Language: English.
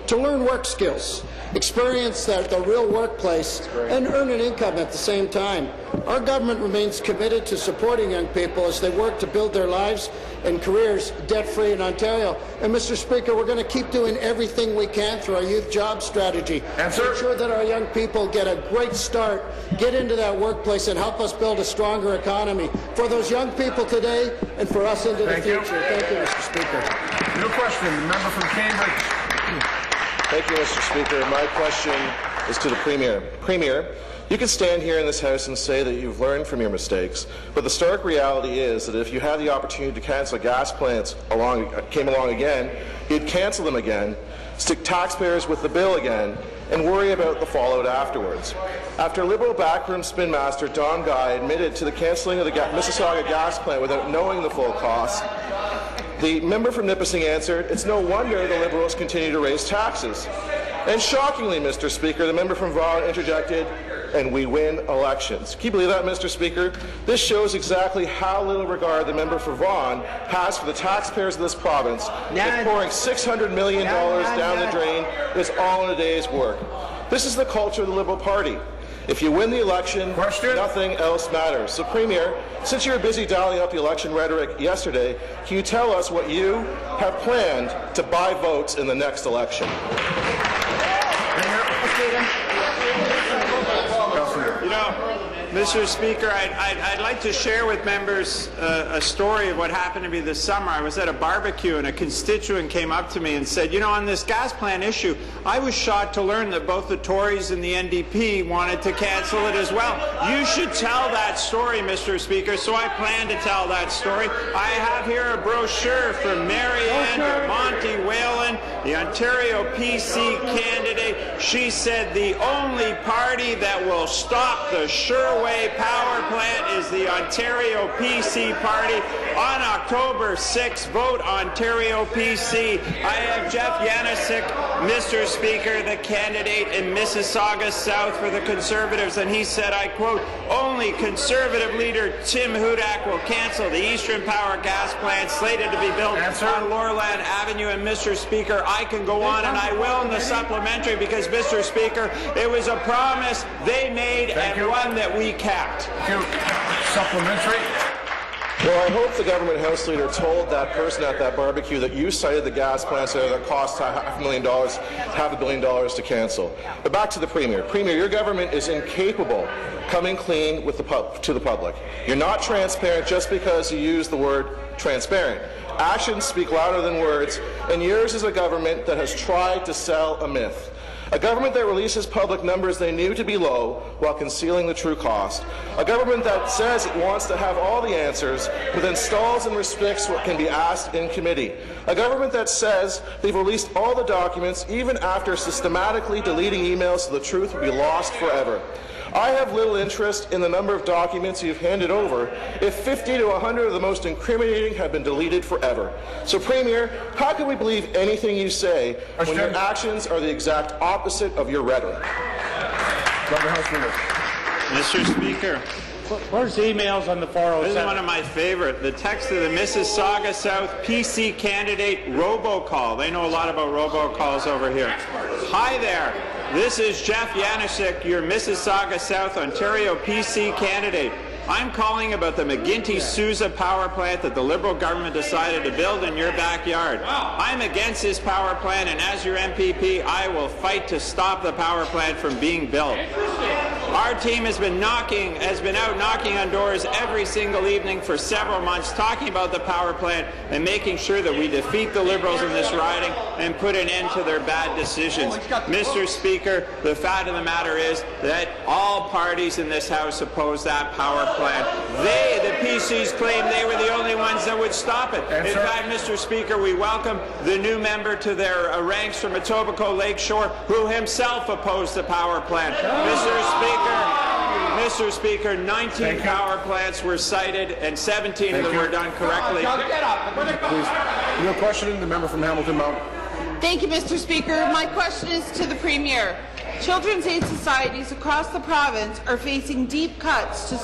to learn work skills, experience the real workplace, and earn an income at the same time. Our government remains committed to supporting young people as they work to build their lives and careers debt-free in Ontario. And, Mr. Speaker, we're going to keep doing everything we can through our youth job strategy to ensure that our young people get a great start, get into that workplace, and help us build a stronger economy for those young people today and for us into the future. Thank you, Mr. Speaker. New question, the member from Cambridge. Thank you, Mr. Speaker. My question is to the Premier. Premier, you can stand here in this House and say that you've learned from your mistakes, but the stark reality is that if you had the opportunity to cancel gas plants came along again, you'd cancel them again, stick taxpayers with the bill again, and worry about the fallout afterwards. After Liberal backroom spin master Don Guy admitted to the cancelling of the Mississauga gas plant without knowing the full costs, the member from Nipissing answered, "It's no wonder the Liberals continue to raise taxes." And shockingly, Mr. Speaker, the member from Vaughan interjected, "And we win elections." Can you believe that, Mr. Speaker? This shows exactly how little regard the member for Vaughan has for the taxpayers of this province. If pouring $600 million down the drain is all in a day's work. This is the culture of the Liberal Party. If you win the election, nothing else matters. So, Premier, since you were busy dialing up the election rhetoric yesterday, can you tell us what you have planned to buy votes in the next election? You know, Mr. Speaker, I'd like to share with members a story of what happened to me this summer. I was at a barbecue and a constituent came up to me and said, you know, on this gas plant issue, I was shocked to learn that both the Tories and the NDP wanted to cancel it as well. You should tell that story, Mr. Speaker, so I plan to tell that story. I have here a brochure from Marianne de Monte Whalen, the Ontario PC candidate. She said the only party that will stop the Sherway power plant is the Ontario PC party. On October 6th, vote Ontario PC. I have Jeff Yanisek, Mr. Speaker, the candidate in Mississauga South for the Conservatives, and he said, I quote, only Conservative leader Tim Hudak will cancel the Eastern Power gas plant slated to be built on Lorland Avenue. And Mr. Speaker, I can go on, and I will in the supplementary, because, Mr. Speaker, it was a promise they made and one that we kept. Supplementary. Well, I hope the government House leader told that person at that barbecue that you cited the gas plants there that cost $500 million to cancel. But back to the Premier. Premier, your government is incapable coming clean with to the public. You're not transparent just because you use the word transparent. Actions speak louder than words, and yours is a government that has tried to sell a myth. A government that releases public numbers they knew to be low while concealing the true cost. A government that says it wants to have all the answers, but then stalls and restricts what can be asked in committee. A government that says they've released all the documents even after systematically deleting emails so the truth will be lost forever. I have little interest in the number of documents you've handed over if 50 to 100 of the most incriminating have been deleted forever. So, Premier, how can we believe anything you say when your actions are the exact opposite of your rhetoric? Mr. Speaker, where's the emails on the 407? this is one of my favorite. The text of the Mississauga South PC candidate robocall. They know a lot about robocalls over here. Hi there. This is Jeff Yanisek, your Mississauga South Ontario PC candidate. I'm calling about the McGuinty-Sousa power plant that the Liberal government decided to build in your backyard. I'm against this power plant, and as your MPP, I will fight to stop the power plant from being built. Our team has been out knocking on doors every single evening for several months, talking about the power plant and making sure that we defeat the Liberals in this riding and put an end to their bad decisions. Mr. Speaker, the fact of the matter is that all parties in this House oppose that power plant. They, the PCs, claim they were the only ones that would stop it. In fact, Mr. Speaker, we welcome the new member to their ranks from Etobicoke Lakeshore, who himself opposed the power plant. Mr. Speaker, 19 power plants were cited, and 17 of them were done correctly. Please. Your question, the member from Hamilton Mountain. Thank you, Mr. Speaker. My question is to the Premier. Children's aid societies across the province are facing deep cuts to